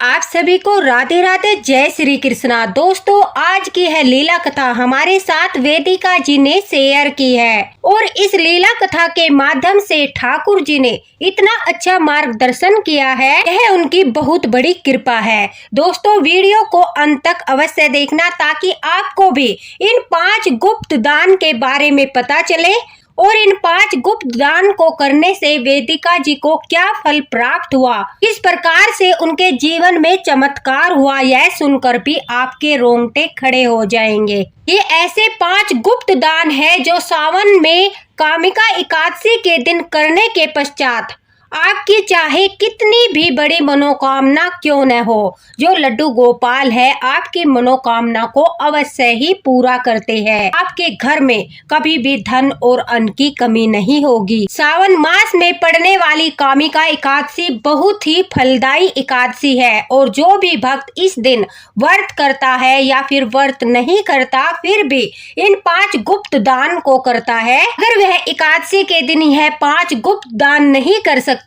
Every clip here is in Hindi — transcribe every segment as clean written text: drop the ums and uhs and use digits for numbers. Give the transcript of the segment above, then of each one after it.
आप सभी को राधे राधे, जय श्री कृष्णा। दोस्तों, आज की है लीला कथा हमारे साथ वेदिका जी ने शेयर की है और इस लीला कथा के माध्यम से ठाकुर जी ने इतना अच्छा मार्गदर्शन किया है, यह उनकी बहुत बड़ी कृपा है। दोस्तों, वीडियो को अंत तक अवश्य देखना ताकि आपको भी इन 5 गुप्त दान के बारे में पता चले और इन 5 गुप्त दान को करने से वेदिका जी को क्या फल प्राप्त हुआ, किस प्रकार से उनके जीवन में चमत्कार हुआ, यह सुनकर भी आपके रोंगटे खड़े हो जाएंगे। ये ऐसे 5 गुप्त दान है जो सावन में कामिका एकादशी के दिन करने के पश्चात आपकी चाहे कितनी भी बड़ी मनोकामना क्यों न हो, जो लड्डू गोपाल है आपकी मनोकामना को अवश्य ही पूरा करते हैं। आपके घर में कभी भी धन और अन्न की कमी नहीं होगी। सावन मास में पड़ने वाली कामिका एकादशी बहुत ही फलदायी एकादशी है और जो भी भक्त इस दिन व्रत करता है या फिर व्रत नहीं करता फिर भी इन 5 गुप्त दान को करता है, अगर वह एकादशी के दिन यह 5 गुप्त दान नहीं कर सकता,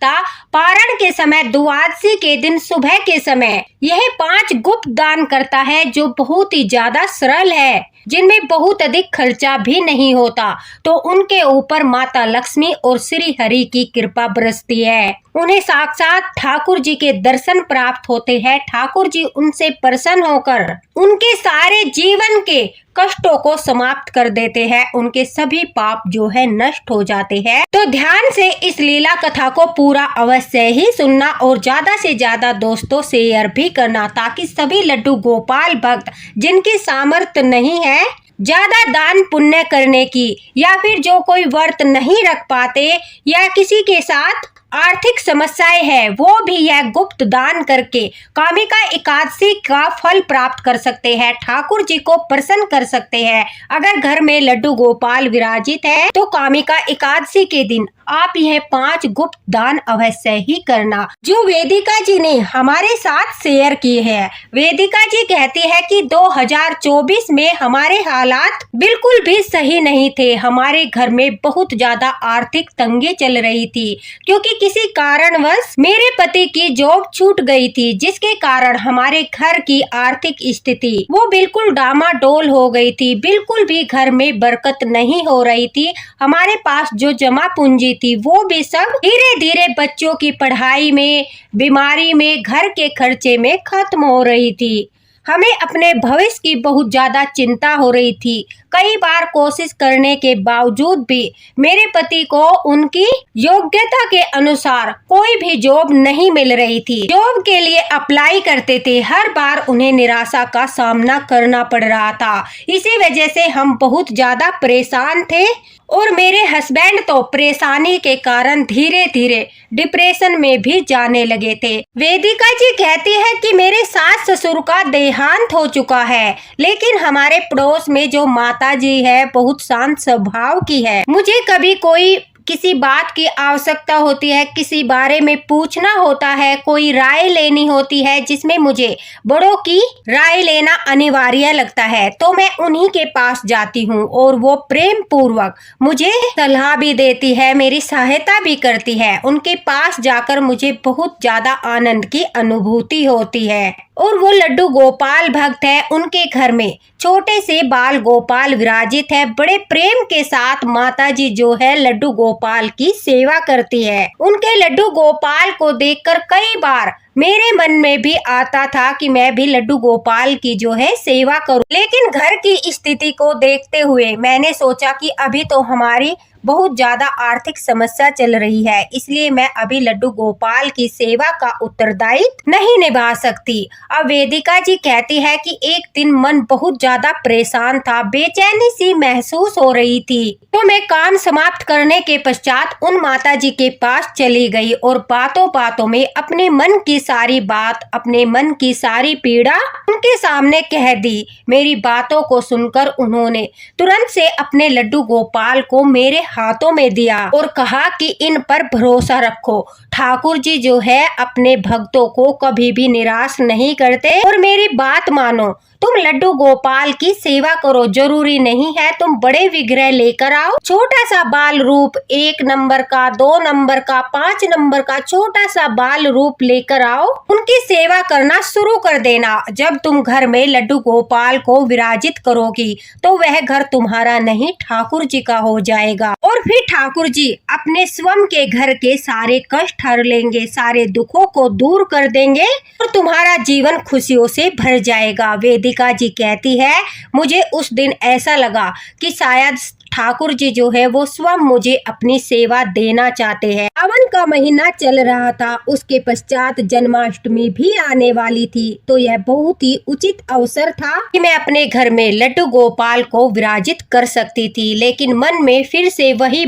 पारण के समय, द्वादशी के दिन सुबह के समय यह 5 गुप्त दान करता है जो बहुत ही ज्यादा सरल है, जिनमें बहुत अधिक खर्चा भी नहीं होता, तो उनके ऊपर माता लक्ष्मी और श्री हरि की कृपा बरसती है। उन्हें साक्षात ठाकुर जी के दर्शन प्राप्त होते हैं। ठाकुर जी उनसे प्रसन्न होकर उनके सारे जीवन के कष्टों को समाप्त कर देते हैं, उनके सभी पाप जो है नष्ट हो जाते हैं। तो ध्यान से इस लीला कथा को पूरा अवश्य ही सुनना और ज्यादा से ज्यादा दोस्तों शेयर भी करना, ताकि सभी लड्डू गोपाल भक्त जिनकी सामर्थ्य नहीं है ज्यादा दान पुण्य करने की, या फिर जो कोई व्रत नहीं रख पाते या किसी के साथ आर्थिक समस्याएं है, वो भी यह गुप्त दान करके कामिका एकादशी का फल प्राप्त कर सकते हैं, ठाकुर जी को प्रसन्न कर सकते हैं। अगर घर में लड्डू गोपाल विराजित है तो कामिका एकादशी के दिन आप यह 5 गुप्त दान अवश्य ही करना, जो वेदिका जी ने हमारे साथ शेयर की है। वेदिका जी कहती है कि 2024 में हमारे हालात बिल्कुल भी सही नहीं थे। हमारे घर में बहुत ज्यादा आर्थिक तंगी चल रही थी, क्योंकि किसी कारणवश मेरे पति की जॉब छूट गई थी, जिसके कारण हमारे घर की आर्थिक स्थिति वो बिल्कुल डामाडोल हो गई थी। बिल्कुल भी घर में बरकत नहीं हो रही थी। हमारे पास जो जमा पूंजी थी वो भी सब धीरे धीरे बच्चों की पढ़ाई में, बीमारी में, घर के खर्चे में खत्म हो रही थी। हमें अपने भविष्य की बहुत ज्यादा चिंता हो रही थी। कई बार कोशिश करने के बावजूद भी मेरे पति को उनकी योग्यता के अनुसार कोई भी जॉब नहीं मिल रही थी। जॉब के लिए अप्लाई करते थे, हर बार उन्हें निराशा का सामना करना पड़ रहा था। इसी वजह से हम बहुत ज्यादा परेशान थे और मेरे हस्बैंड तो परेशानी के कारण धीरे धीरे डिप्रेशन में भी जाने लगे थे। वेदिका जी कहती है कि मेरे सास ससुर का देहांत हो चुका है, लेकिन हमारे पड़ोस में जो माता जी है बहुत शांत स्वभाव की है। मुझे कभी कोई किसी बात की आवश्यकता होती है, किसी बारे में पूछना होता है, कोई राय लेनी होती है जिसमें मुझे बड़ों की राय लेना अनिवार्य लगता है, तो मैं उन्हीं के पास जाती हूँ और वो प्रेम पूर्वक मुझे सलाह भी देती है, मेरी सहायता भी करती है। उनके पास जाकर मुझे बहुत ज्यादा आनंद की अनुभूति होती है। और वो लड्डू गोपाल भक्त है, उनके घर में छोटे से बाल गोपाल विराजित है। बड़े प्रेम के साथ माता जी जो है लड्डू गोपाल की सेवा करती है। उनके लड्डू गोपाल को देखकर कई बार मेरे मन में भी आता था कि मैं भी लड्डू गोपाल की जो है सेवा करूं, लेकिन घर की स्थिति को देखते हुए मैंने सोचा कि अभी तो हमारी बहुत ज्यादा आर्थिक समस्या चल रही है, इसलिए मैं अभी लड्डू गोपाल की सेवा का उत्तरदायित्व नहीं निभा सकती। अब वेदिका जी कहती है कि एक दिन मन बहुत ज्यादा परेशान था, बेचैनी सी महसूस हो रही थी, तो मैं काम समाप्त करने के पश्चात उन माता जी के पास चली गई और बातों बातों में अपने मन की सारी बात, अपने मन की सारी पीड़ा उनके सामने कह दी। मेरी बातों को सुनकर उन्होंने तुरंत से अपने लड्डू गोपाल को मेरे हाथों में दिया और कहा कि इन पर भरोसा रखो, ठाकुर जी जो है अपने भक्तों को कभी भी निराश नहीं करते और मेरी बात मानो। तुम लड्डू गोपाल की सेवा करो, जरूरी नहीं है तुम बड़े विग्रह लेकर आओ। छोटा सा बाल रूप 1 नंबर का, 2 नंबर का, 5 नंबर का छोटा सा बाल रूप लेकर आओ, उनकी सेवा करना शुरू कर देना। जब तुम घर में लड्डू गोपाल को विराजित करोगी तो वह घर तुम्हारा नहीं ठाकुर जी का हो जाएगा, और फिर ठाकुर जी अपने स्वयं के घर के सारे कष्ट हर लेंगे, सारे दुखों को दूर कर देंगे और तुम्हारा जीवन खुशियों से भर जाएगा। वेदिका जी कहती है, मुझे उस दिन ऐसा लगा कि शायद ठाकुर जी जो है वो स्वयं मुझे अपनी सेवा देना चाहते हैं। सावन का महीना चल रहा था, उसके पश्चात जन्माष्टमी भी आने वाली थी, तो यह बहुत ही उचित अवसर था कि मैं अपने घर में लड्डू गोपाल को विराजित कर सकती थी। लेकिन मन में फिर से वही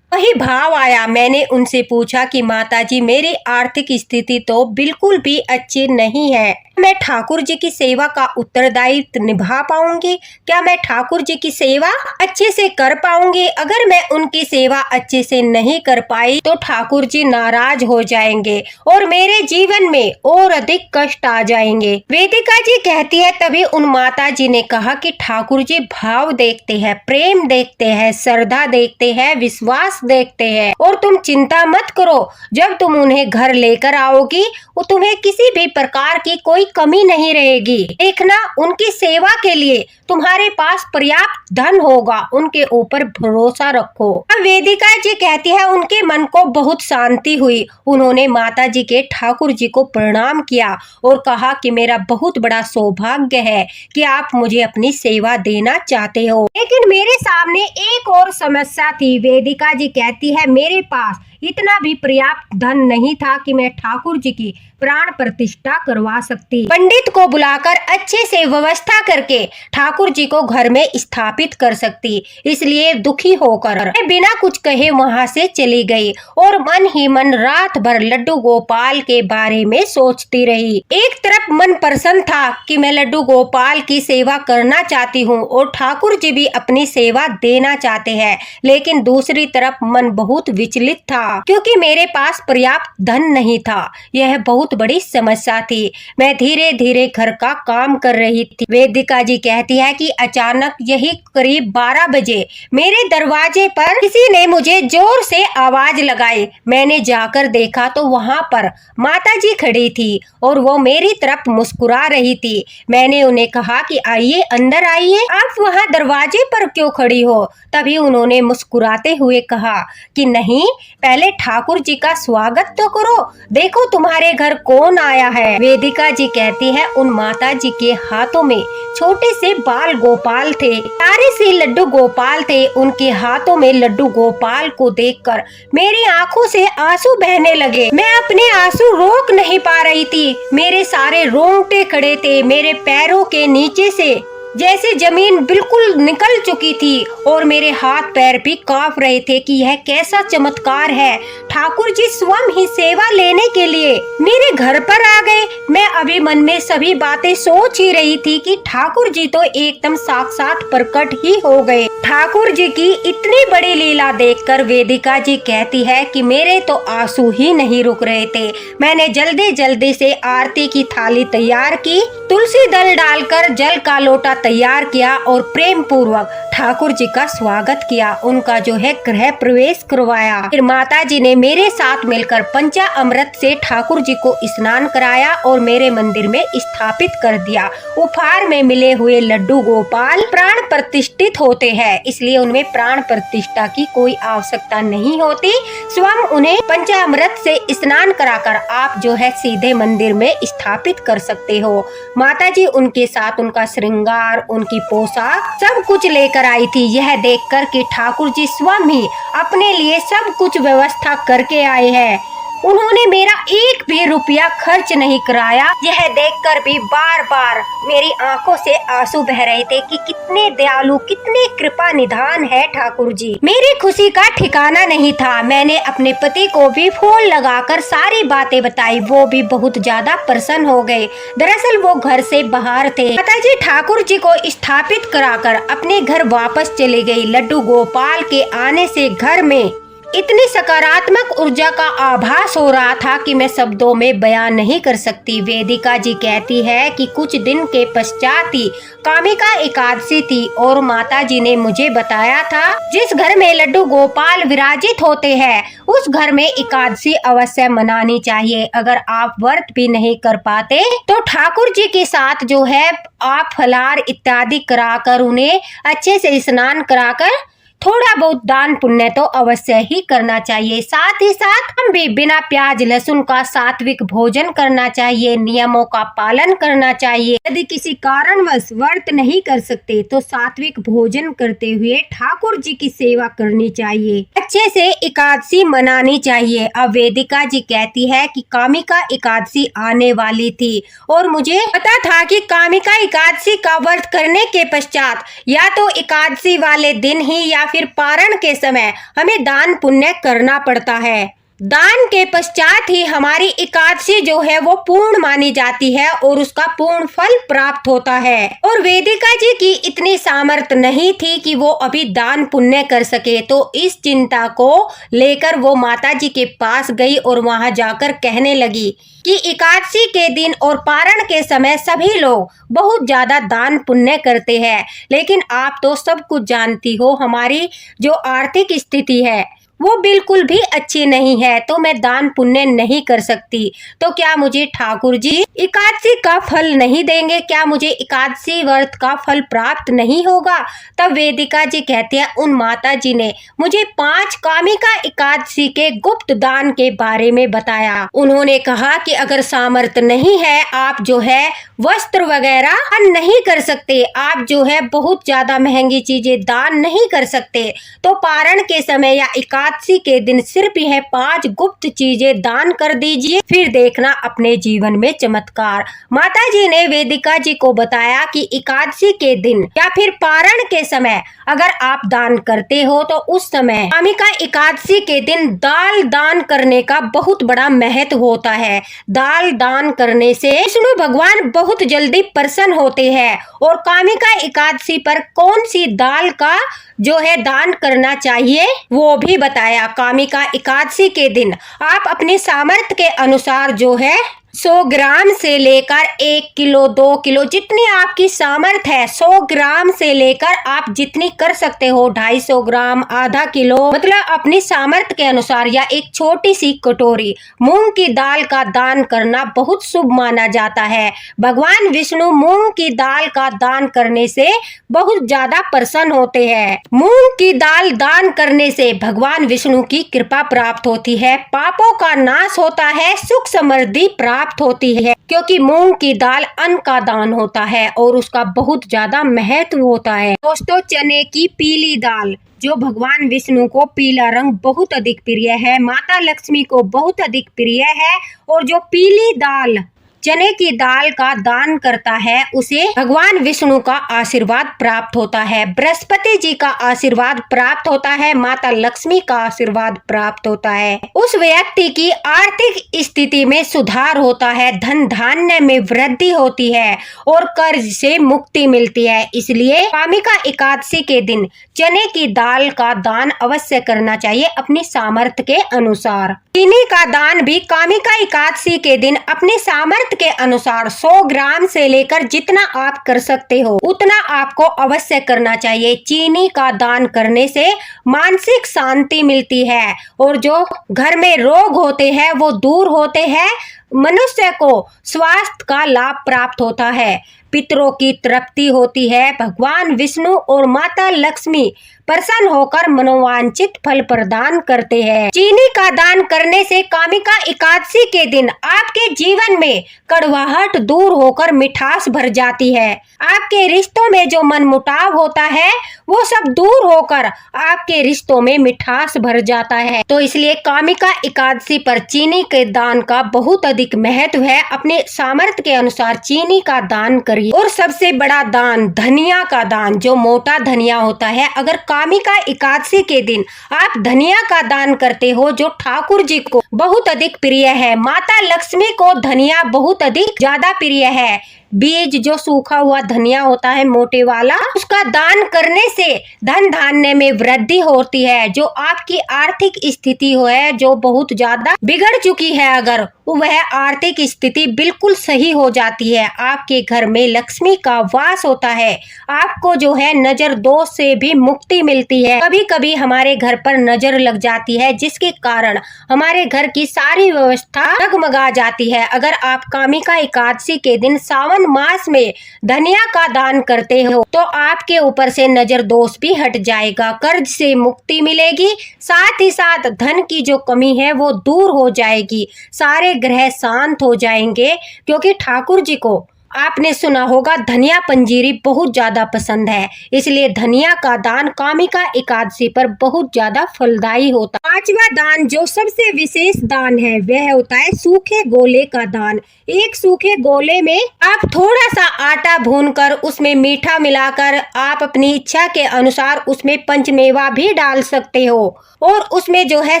भाव आया। मैंने उनसे पूछा कि माताजी, मेरी आर्थिक स्थिति तो बिल्कुल भी अच्छी नहीं है, मैं ठाकुर जी की सेवा का उत्तरदायित्व निभा पाऊंगी? क्या मैं ठाकुर जी की सेवा अच्छे से कर पाऊंगी? अगर मैं उनकी सेवा अच्छे से नहीं कर पाई तो ठाकुर जी नाराज हो जाएंगे और मेरे जीवन में और अधिक कष्ट आ जाएंगे। वेदिका जी कहती है, तभी उन माता जी ने कहा कि ठाकुर जी भाव देखते हैं, प्रेम देखते हैं, श्रद्धा देखते हैं, विश्वास देखते हैं, और तुम चिंता मत करो। जब तुम उन्हें घर लेकर आओगी वो तुम्हें किसी भी प्रकार की कोई कमी नहीं रहेगी। देखना, उनकी सेवा के लिए तुम्हारे पास पर्याप्त धन होगा, उनके ऊपर भरोसा रखो। अब वेदिका जी कहती है, उनके मन को बहुत शांति हुई। उन्होंने माता जी के ठाकुर जी को प्रणाम किया और कहा कि मेरा बहुत बड़ा सौभाग्य है कि आप मुझे अपनी सेवा देना चाहते हो, लेकिन मेरे सामने एक और समस्या थी। वेदिका जी कहती है, मेरे पास इतना भी पर्याप्त धन नहीं था कि मैं ठाकुर जी की प्राण प्रतिष्ठा करवा सकती। पंडित को बुलाकर अच्छे से व्यवस्था करके ठाकुर जी को घर में स्थापित कर सकती। इसलिए दुखी होकर मैं बिना कुछ कहे वहां से चली गई और मन ही मन रात भर लड्डू गोपाल के बारे में सोचती रही। एक तरफ मन प्रसन्न था कि मैं लड्डू गोपाल की सेवा करना चाहती हूँ और ठाकुर जी भी अपनी सेवा देना चाहते हैं, लेकिन दूसरी तरफ मन बहुत विचलित था क्योंकि मेरे पास पर्याप्त धन नहीं था। यह बहुत बड़ी समस्या थी। मैं धीरे धीरे घर का काम कर रही थी। वेदिका जी कहती है कि अचानक यही करीब 12 बजे मेरे दरवाजे पर किसी ने मुझे जोर से आवाज लगाई। मैंने जाकर देखा तो वहां पर माता जी खड़ी थी और वो मेरी तरफ मुस्कुरा रही थी। मैंने उन्हें कहा कि आइए, अंदर आइए, आप वहां दरवाजे पर क्यों खड़ी हो? तभी उन्होंने मुस्कुराते हुए कहा कि नहीं, पहले ठाकुर जी का स्वागत तो करो, देखो तुम्हारे घर कौन आया है। वेदिका जी कहती है, उन माता जी के हाथों में छोटे से बाल गोपाल थे, प्यारे से लड्डू गोपाल थे। उनके हाथों में लड्डू गोपाल को देखकर मेरी आंखों से आंसू बहने लगे। मैं अपने आंसू रोक नहीं पा रही थी। मेरे सारे रोंगटे खड़े थे, मेरे पैरों के नीचे से जैसे जमीन बिल्कुल निकल चुकी थी और मेरे हाथ पैर भी कांप रहे थे कि यह कैसा चमत्कार है। ठाकुर जी स्वयं ही सेवा लेने के लिए मेरे घर पर आ गए। मैं अभी मन में सभी बातें सोच ही रही थी कि ठाकुर जी तो एकदम साक्षात प्रकट ही हो गए। ठाकुर जी की इतनी बड़ी लीला देखकर वेदिका जी कहती है कि मेरे तो आंसू ही नहीं रुक रहे थे। मैंने जल्दी जल्दी से आरती की थाली तैयार की, तुलसी दल डालकर जल का लोटा तैयार किया और प्रेम पूर्वक ठाकुर जी का स्वागत किया, उनका जो है गृह प्रवेश करवाया। फिर माता जी ने मेरे साथ मिलकर पंचामृत से ठाकुर जी को स्नान कराया और मेरे मंदिर में स्थापित कर दिया। उपहार में मिले हुए लड्डू गोपाल प्राण प्रतिष्ठित होते हैं, इसलिए उनमें प्राण प्रतिष्ठा की कोई आवश्यकता नहीं होती। स्वयं उन्हें पंचामृत से स्नान कराकर आप जो है सीधे मंदिर में स्थापित कर सकते हो। माता जी उनके साथ उनका श्रृंगार, उनकी पोशाक सब कुछ लेकर आई थी। यह देखकर कि ठाकुर जी स्वयं ही अपने लिए सब कुछ व्यवस्था करके आए हैं। उन्होंने मेरा एक भी रुपया खर्च नहीं कराया। यह देखकर भी बार बार मेरी आंखों से आंसू बह रहे थे कि कितने दयालु, कितने कृपा निधान है ठाकुर जी। मेरी खुशी का ठिकाना नहीं था। मैंने अपने पति को भी फोन लगाकर सारी बातें बताई, वो भी बहुत ज्यादा प्रसन्न हो गए। दरअसल वो घर से बाहर थे। माताजी ठाकुर जी को स्थापित कराकर अपने घर वापस चली गई। लड्डू गोपाल के आने से घर में इतनी सकारात्मक ऊर्जा का आभास हो रहा था कि मैं शब्दों में बयान नहीं कर सकती। वेदिका जी कहती है कि कुछ दिन के पश्चात ही कामिका एकादशी थी और माता जी ने मुझे बताया था जिस घर में लड्डू गोपाल विराजित होते हैं उस घर में एकादशी अवश्य मनानी चाहिए। अगर आप व्रत भी नहीं कर पाते तो ठाकुर जी के साथ जो है आप फलाहार इत्यादि कराकर उन्हें अच्छे से स्नान कराकर थोड़ा बहुत दान पुण्य तो अवश्य ही करना चाहिए। साथ ही साथ हम भी बिना प्याज लहसुन का सात्विक भोजन करना चाहिए, नियमों का पालन करना चाहिए। यदि किसी कारणवश व्रत नहीं कर सकते तो सात्विक भोजन करते हुए ठाकुर जी की सेवा करनी चाहिए, अच्छे से एकादशी मनानी चाहिए। अब वेदिका जी कहती है कि कामिका एकादशी आने वाली थी और मुझे पता था कि कामिका एकादशी का व्रत करने के पश्चात या तो एकादशी वाले दिन ही या फिर पारण के समय हमें दान पुण्य करना पड़ता है। दान के पश्चात ही हमारी एकादशी जो है वो पूर्ण मानी जाती है और उसका पूर्ण फल प्राप्त होता है। और वेदिका जी की इतनी सामर्थ्य नहीं थी कि वो अभी दान पुण्य कर सके, तो इस चिंता को लेकर वो माता जी के पास गई और वहां जाकर कहने लगी कि एकादशी के दिन और पारण के समय सभी लोग बहुत ज्यादा दान पुण्य करते हैं, लेकिन आप तो सब कुछ जानती हो हमारी जो आर्थिक स्थिति है वो बिल्कुल भी अच्छी नहीं है, तो मैं दान पुण्य नहीं कर सकती। तो क्या मुझे ठाकुर जी एकादशी का फल नहीं देंगे? क्या मुझे एकादशी व्रत का फल प्राप्त नहीं होगा? तब वेदिका जी कहती है उन माता जी ने मुझे 5 कामिका एकादशी के गुप्त दान के बारे में बताया। उन्होंने कहा कि अगर सामर्थ्य नहीं है, आप जो है वस्त्र वगैरह नहीं कर सकते, आप जो है बहुत ज्यादा महंगी चीजें दान नहीं कर सकते, तो पारण के समय या एकादशी के दिन सिर्फ यह 5 गुप्त चीजें दान कर दीजिए, फिर देखना अपने जीवन में चमत्कार। माता जी ने वेदिका जी को बताया कि एकादशी के दिन या फिर पारण के समय अगर आप दान करते हो तो उस समय कामिका एकादशी के दिन दाल दान करने का बहुत बड़ा महत्व होता है। दाल दान करने से विष्णु भगवान बहुत जल्दी प्रसन्न होते हैं। और कामिका एकादशी पर कौन सी दाल का जो है दान करना चाहिए वो भी बताया। कामिका एकादशी के दिन आप अपने सामर्थ्य के अनुसार जो है 100 ग्राम से लेकर 1 किलो 2 किलो जितनी आपकी सामर्थ्य है, 100 ग्राम से लेकर आप जितनी कर सकते हो, 250 ग्राम, आधा किलो, मतलब अपनी सामर्थ्य के अनुसार, या एक छोटी सी कटोरी मूंग की दाल का दान करना बहुत शुभ माना जाता है। भगवान विष्णु मूंग की दाल का दान करने से बहुत ज्यादा प्रसन्न होते हैं। मूंग की दाल दान करने से भगवान विष्णु की कृपा प्राप्त होती है, पापों का नाश होता है, सुख समृद्धि प्राप्त होती है, क्योंकि मूंग की दाल अन्न का दान होता है और उसका बहुत ज्यादा महत्व होता है। दोस्तों, चने की पीली दाल जो भगवान विष्णु को पीला रंग बहुत अधिक प्रिय है, माता लक्ष्मी को बहुत अधिक प्रिय है, और जो पीली दाल चने की दाल का दान करता है उसे भगवान विष्णु का आशीर्वाद प्राप्त होता है, बृहस्पति जी का आशीर्वाद प्राप्त होता है, माता लक्ष्मी का आशीर्वाद प्राप्त होता है। उस व्यक्ति की आर्थिक स्थिति में सुधार होता है, धन धान्य में वृद्धि होती है और कर्ज से मुक्ति मिलती है। इसलिए कामिका एकादशी के दिन चने की दाल का दान अवश्य करना चाहिए अपनी सामर्थ्य के अनुसार। चीनी का दान भी कामिका एकादशी के दिन अपने सामर्थ्य के अनुसार 100 ग्राम से लेकर जितना आप कर सकते हो उतना आपको अवश्य करना चाहिए। चीनी का दान करने से मानसिक शांति मिलती है और जो घर में रोग होते हैं वो दूर होते हैं, मनुष्य को स्वास्थ्य का लाभ प्राप्त होता है, पितरों की तृप्ति होती है, भगवान विष्णु और माता लक्ष्मी प्रसन्न होकर मनोवांछित फल प्रदान करते हैं। चीनी का दान करने से कामिका एकादशी के दिन आपके जीवन में कड़वाहट दूर होकर मिठास भर जाती है, आपके रिश्तों में जो मनमुटाव होता है वो सब दूर होकर आपके रिश्तों में मिठास भर जाता है। तो इसलिए कामिका एकादशी पर चीनी के दान का बहुत अधिक महत्व है। अपने सामर्थ्य के अनुसार चीनी का दान करिए। और सबसे बड़ा दान धनिया का दान, जो मोटा धनिया होता है, अगर कामिका एकादशी के दिन आप धनिया का दान करते हो जो ठाकुर जी को बहुत अधिक प्रिय है, माता लक्ष्मी को धनिया बहुत अधिक ज्यादा प्रिय है, बीज जो सूखा हुआ धनिया होता है मोटे वाला, उसका दान करने से धन धान्य में वृद्धि होती है। जो आपकी आर्थिक स्थिति है जो बहुत ज्यादा बिगड़ चुकी है, अगर वह आर्थिक स्थिति बिल्कुल सही हो जाती है। आपके घर में लक्ष्मी का वास होता है। आपको जो है नजर दोष से भी मुक्ति मिलती है। कभी कभी हमारे घर पर नजर लग जाती है जिसके कारण हमारे घर की सारी व्यवस्था डगमगा जाती है। अगर आप कामिका एकादशी के दिन सावन मास में धनिया का दान करते हो तो आपके ऊपर से नजर दोष भी हट जाएगा, कर्ज से मुक्ति मिलेगी, साथ ही साथ धन की जो कमी है वो दूर हो जाएगी, सारे ग्रह शांत हो जाएंगे। क्योंकि ठाकुर जी को आपने सुना होगा धनिया पंजीरी बहुत ज्यादा पसंद है, इसलिए धनिया का दान कामिका एकादशी पर बहुत ज्यादा फलदायी होता है। पांचवा दान जो सबसे विशेष दान है वह होता है सूखे गोले का दान। एक सूखे गोले में आप थोड़ा सा आटा भूनकर उसमें मीठा मिलाकर आप अपनी इच्छा के अनुसार उसमें पंचमेवा भी डाल सकते हो और उसमें जो है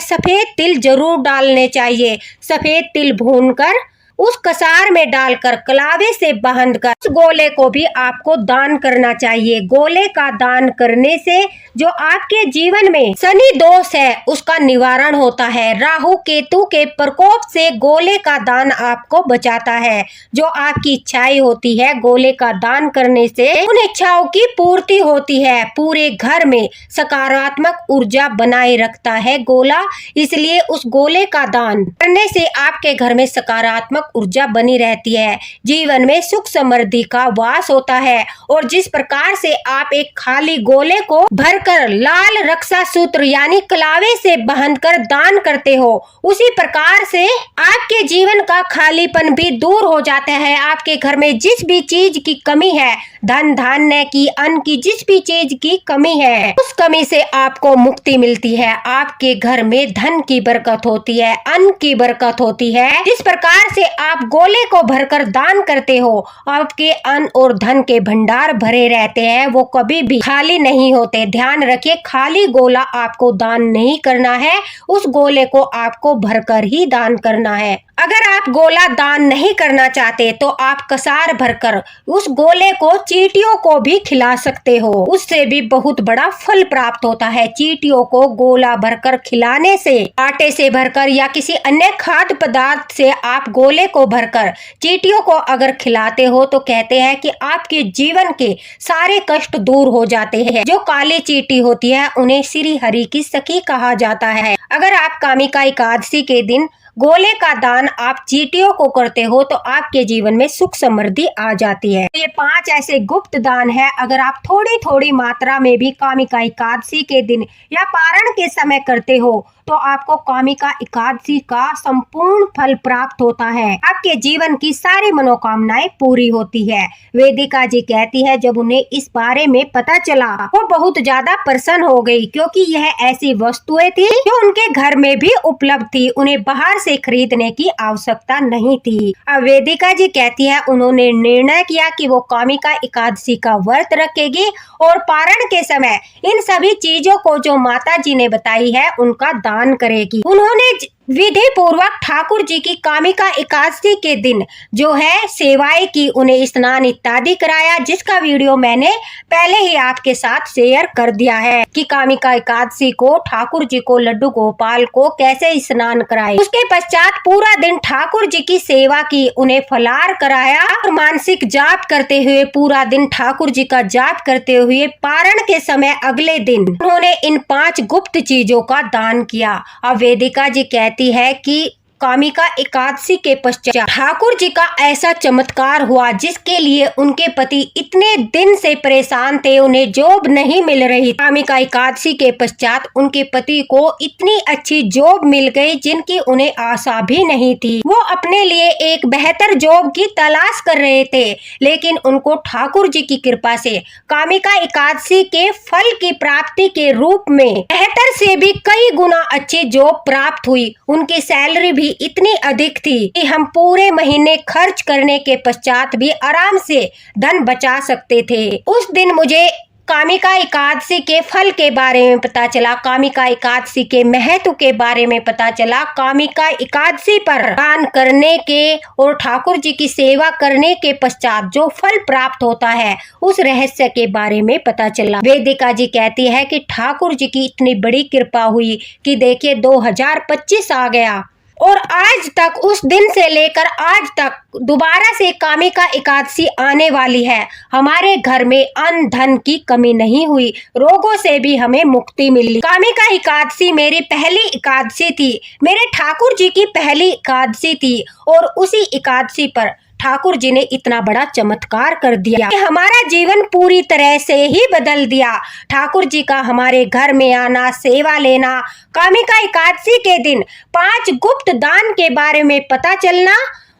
सफेद तिल जरूर डालने चाहिए। सफेद तिल भूनकर उस कसार में डालकर कलावे से बांधकर उस गोले को भी आपको दान करना चाहिए। गोले का दान करने से जो आपके जीवन में शनि दोष है उसका निवारण होता है। राहु केतु के प्रकोप से गोले का दान आपको बचाता है। जो आपकी इच्छाएं होती है गोले का दान करने से उन इच्छाओं की पूर्ति होती है। पूरे घर में सकारात्मक ऊर्जा बनाए रखता है गोला, इसलिए उस गोले का दान करने से आपके घर में सकारात्मक ऊर्जा बनी रहती है, जीवन में सुख समृद्धि का वास होता है। और जिस प्रकार से आप एक खाली गोले को भरकर लाल रक्षा सूत्र यानी कलावे से बांधकर दान करते हो, उसी प्रकार से आपके जीवन का खालीपन भी दूर हो जाता है। आपके घर में जिस भी चीज की कमी है, धन धान्य की, अन्न की, जिस भी चीज की कमी है उस कमी से आपको मुक्ति मिलती है। आपके घर में धन की बरकत होती है, अन्न की बरकत होती है। जिस प्रकार से आप गोले को भरकर दान करते हो, आपके अन्न और धन के भंडार भरे रहते हैं, वो कभी भी खाली नहीं होते। ध्यान रखिए, खाली गोला आपको दान नहीं करना है, उस गोले को आपको भरकर ही दान करना है। अगर आप गोला दान नहीं करना चाहते तो आप कसार भरकर उस गोले को चींटियों को भी खिला सकते हो, उससे भी बहुत बड़ा फल प्राप्त होता है। चींटियों को गोला भरकर खिलाने से, आटे से भरकर या किसी अन्य खाद्य पदार्थ से आप गोले को भरकर चींटियों को अगर खिलाते हो तो कहते हैं कि आपके जीवन के सारे कष्ट दूर हो जाते हैं। जो काली चींटी होती है उन्हें श्री हरि की सखी कहा जाता है। अगर आप कामिका एकादशी के दिन गोले का दान आप चींटियों को करते हो तो आपके जीवन में सुख समृद्धि आ जाती है। ये 5 ऐसे गुप्त दान है, अगर आप थोड़ी थोड़ी मात्रा में भी कामिका एकादशी के दिन या पारण के समय करते हो तो आपको कामिका एकादशी का संपूर्ण फल प्राप्त होता है। आपके जीवन की सारी मनोकामनाएं पूरी होती है। वेदिका जी कहती है जब उन्हें इस बारे में पता चला वो बहुत ज्यादा प्रसन्न हो गई, क्योंकि यह ऐसी वस्तुएं थी जो उनके घर में भी उपलब्ध थी, उन्हें बाहर से खरीदने की आवश्यकता नहीं थी। अब वेदिका जी कहती है उन्होंने निर्णय किया कि वो कामिका एकादशी का व्रत रखेगी और पारण के समय इन सभी चीजों को जो माता जी ने बताई है उनका दान करेगी। उन्होंने विधि पूर्वक ठाकुर जी की कामिका एकादशी के दिन जो है सेवाएं की, उन्हें स्नान इत्यादि कराया, जिसका वीडियो मैंने पहले ही आपके साथ शेयर कर दिया है कि कामिका एकादशी को ठाकुर जी को, लड्डू गोपाल को कैसे स्नान कराए। उसके पश्चात पूरा दिन ठाकुर जी की सेवा की, उन्हें फलाहार कराया और मानसिक जाप करते हुए पूरा दिन ठाकुर जी का जाप करते हुए पारण के समय अगले दिन उन्होंने इन 5 गुप्त चीजों का दान किया। अब वेदिका जी कहती है कि कामिका एकादशी के पश्चात ठाकुर जी का ऐसा चमत्कार हुआ जिसके लिए उनके पति इतने दिन से परेशान थे, उन्हें जॉब नहीं मिल रही। कामिका एकादशी के पश्चात उनके पति को इतनी अच्छी जॉब मिल गई जिनकी उन्हें आशा भी नहीं थी। वो अपने लिए एक बेहतर जॉब की तलाश कर रहे थे, लेकिन उनको ठाकुर जी की कृपा से कामिका एकादशी के फल की प्राप्ति के रूप में बेहतर से भी कई गुना अच्छी जॉब प्राप्त हुई। उनकी सैलरी भी इतनी अधिक थी कि हम पूरे महीने खर्च करने के पश्चात भी आराम से धन बचा सकते थे। उस दिन मुझे कामिका एकादशी के फल के बारे में पता चला, कामिका एकादशी के महत्व के बारे में पता चला, कामिका एकादशी पर दान करने के और ठाकुर जी की सेवा करने के पश्चात जो फल प्राप्त होता है उस रहस्य के बारे में पता चला। वेदिका जी कहती है कि ठाकुर जी की इतनी बड़ी कृपा हुई कि देखिए 2025 आ गया और आज तक, उस दिन से लेकर आज तक दोबारा से कामिका एकादशी आने वाली है। हमारे घर में अन्न धन की कमी नहीं हुई, रोगों से भी हमें मुक्ति मिली। कामिका एकादशी मेरी पहली एकादशी थी, मेरे ठाकुर जी की पहली एकादशी थी और उसी एकादशी पर ठाकुर जी ने इतना बड़ा चमत्कार कर दिया कि हमारा जीवन पूरी तरह से ही बदल दिया। ठाकुर जी का हमारे घर में आना, सेवा लेना, कामिका एकादशी के दिन 5 गुप्त दान के बारे में पता चलना,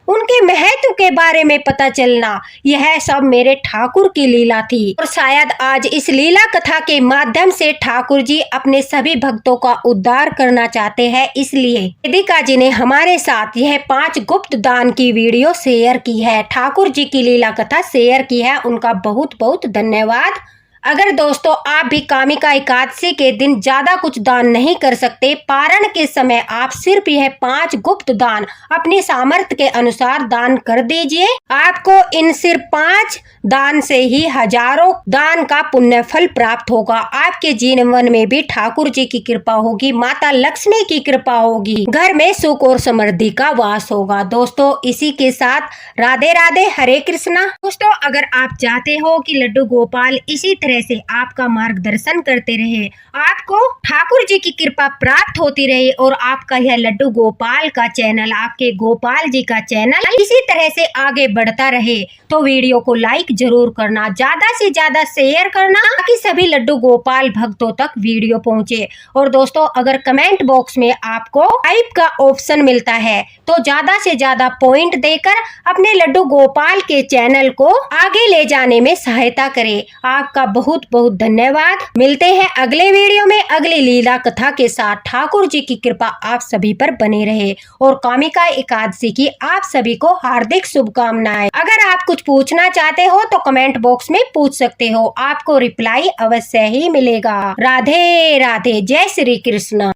उनके महत्व के बारे में पता चलना, यह सब मेरे ठाकुर की लीला थी। और शायद आज इस लीला कथा के माध्यम से ठाकुर जी अपने सभी भक्तों का उद्धार करना चाहते हैं, इसलिए वेदिका जी ने हमारे साथ यह 5 गुप्त दान की वीडियो शेयर की है, ठाकुर जी की लीला कथा शेयर की है। उनका बहुत बहुत धन्यवाद। अगर दोस्तों आप भी कामिका एकादशी के दिन ज्यादा कुछ दान नहीं कर सकते, पारण के समय आप सिर्फ यह 5 गुप्त दान अपनी सामर्थ्य के अनुसार दान कर दीजिए। आपको इन सिर्फ 5 दान से ही हजारों दान का पुण्य फल प्राप्त होगा। आपके जीवन में भी ठाकुर जी की कृपा होगी, माता लक्ष्मी की कृपा होगी, घर में सुख और समृद्धि का वास होगा। दोस्तों इसी के साथ राधे राधे, हरे कृष्णा। दोस्तों अगर आप चाहते हो कि लड्डू गोपाल इसी तरह से आपका मार्गदर्शन करते रहे, आपको ठाकुर जी की कृपा प्राप्त होती रहे और आपका यह लड्डू गोपाल का चैनल, आपके गोपाल जी का चैनल इसी तरह से आगे बढ़ता रहे, तो वीडियो को लाइक जरूर करना, ज्यादा से ज्यादा शेयर करना ताकि सभी लड्डू गोपाल भक्तों तक वीडियो पहुंचे। और दोस्तों अगर कमेंट बॉक्स में आपको टाइप का ऑप्शन मिलता है तो ज्यादा से ज्यादा पॉइंट देकर अपने लड्डू गोपाल के चैनल को आगे ले जाने में सहायता करें। आपका बहुत बहुत धन्यवाद। मिलते हैं अगले वीडियो में अगली लीला कथा के साथ। ठाकुर जी की कृपा आप सभी पर बने रहे और कामिका एकादशी की आप सभी को हार्दिक शुभकामनाएं। अगर आप कुछ पूछना चाहते हो तो कमेंट बॉक्स में पूछ सकते हो, आपको रिप्लाई अवश्य ही मिलेगा। राधे राधे, जय श्री कृष्ण।